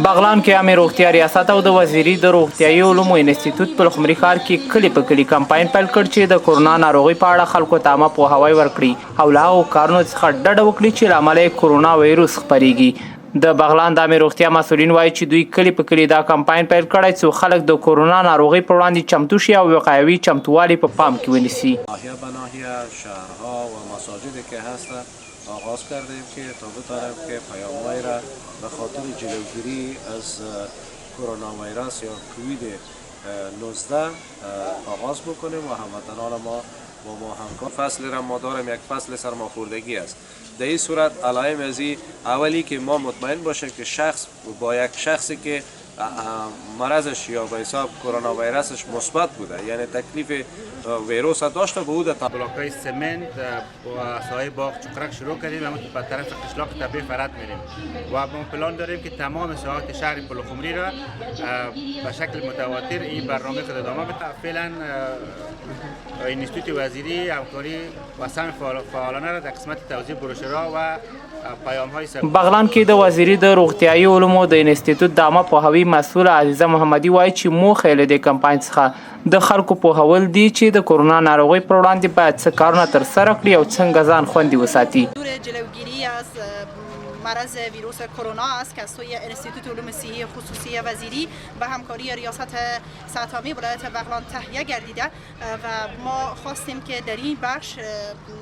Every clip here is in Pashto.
بغلان کې عامه روغتیا ریاست او د وزیري د روغتیايي علومو انسټیټیوټ په لخمري ښار کې کلی په کلی کمپاین پیل کړ چې د کورونا ناروغۍ په اړه خلکو ته عامه پوهاوی ورکړي او له هغو کارونو څخه ډډه وکړي چې له امله یې کورونا وایروس خپریږي. د بغلان د عامه روغتیا مسؤلین وایي چې دوی کلی په کلی دا کمپاین پیل کړی څو خلک د کورونا ناروغۍ پر وړاندې چمتو شي او وقایوي چمتووالي په پام کې ونیسي. ناحیه به ناحیه شهرها و مساجدی که هست آغاز کردیم که تا بتانیم که پیام‌های را به خاطر جلوگیری از کرونا ویروس یا کووید 19 آغاز بکنیم و هموطنان ما با ما همکار. فصل را ما داریم یک فصل سرماخوردگی است. در این صورت علائم از اولی که ما مطمئن باشیم که شخص با یک شخصی که مرضش یا به حساب کرونا ویروسش مثبت بوده یعنی تکلیف ویروس داشته به او در بلاک‌های سمنت و سایه باغ چقرک شروع کردیم و به طرف قشلاق طبیعی فرد میریم و ما پلان داریم که تمام ساحات شهر پلخمری را به شکل متواتر این برنامه خود ادامه بده. فعلا انستیتوت وزیری همکاری و سهم فعالانه را در قسمت توزیع بروشورها و پیام‌های بغلان کې د وزیري د روغتیايي علومو د انسټیټیوټ د عامه پوهاوي مسؤل عزیزه محمدي وایي چې موخه یې له دې کمپاین څخه د خلکو پوهول دي چې د کورونا ناروغۍ پر وړاندې باید څه کارونه ترسره کړي او څنګه ځان خوندي وساتي. جلوگیری از مرض ویروس کرونا است که از سوی انستیتوت علوم صحی خصوصی وزیری به همکاری ریاست سطحی ولایت بغلان تهیه گردیده و ما خواستیم که در این بخش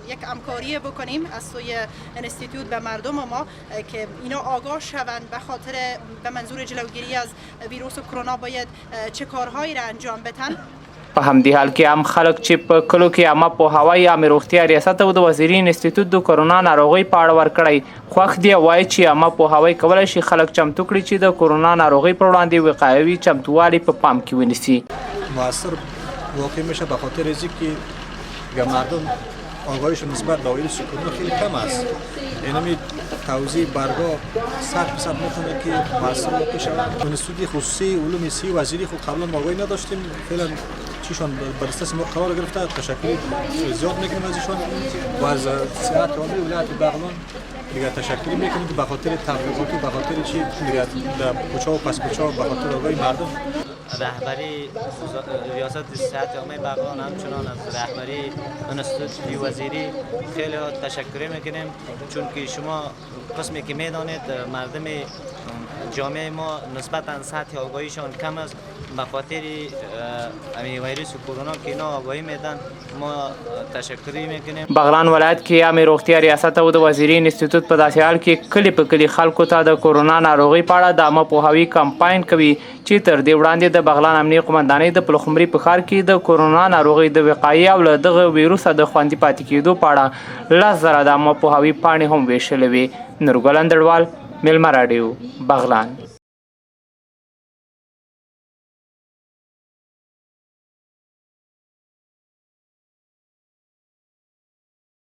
یک همکاری بکنیم از سوی انستیتوت به مردم ما که اینا آگاه شوند به خاطر به منظور جلوگیری از ویروس کرونا باید چه کارهایی را انجام بدن. په همدې حال کې هم خلک چې په کلو کې عامه پوهاوی عامه روغتیا ریاست او د وزیري انسټیټیوټ د کورونا ناروغۍ په اړه ورکړی خوښ دي او وایي چې عامه پوهاوی کولی شي خلک چمتو کړي چې د کورونا ناروغۍ پر وړاندې وقایوي چمتووالي په پام کې ونیسي. مؤثر واقع میشه به خاطر از اینکه مردم آگاهیشون نسبت به ویروس کرونا خیلی کم است. یعنی توزیع برگا 100% میتونه که مؤثر واقع شود. انستیتوت خصوصی علوم صحی وزیری خود قبلا آگاهی نداشتیم، فعلا چیشون بر اساس ما قرار گرفته تشکر زیاد میکنیم از ایشون و از صحت عامه ولایت بغلان دیگه تشکر میکنیم به خاطر تبلیغات و به خاطر چی دیگه در کوچه و پس کوچه و به خاطر آگاهی مردم. رهبری ریاست صحت عامه بغلان همچنان از رهبری انستیتوت وزیری خیلی تشکر میکنیم چون که شما قسمی که میدانید مردم جامعه ما نسبتا سطح آگاهیشان کم است به خاطر ویروس کرونا که اینا آگاهی میدن ما تشکری میکنیم. بغلان ولایت کې عامه روغتیا ریاست او د وزیري انسټیټیوټ په داسې حال کې کلی په کلی خلکو ته د کورونا ناروغۍ په اړه د عامه پوهاوي کمپاین کوي چې تر دې وړاندې د بغلان امنیه قومندانۍ د پلخمري په ښار کې د کورونا ناروغۍ د وقایې او له دغه ویروسه د خوندي پاتې کېدو په اړه 10,000 د عامه پوهاوي پاڼې هم ویشلې وې. نورګل اندړوال، میلمه راډیو، بغلان.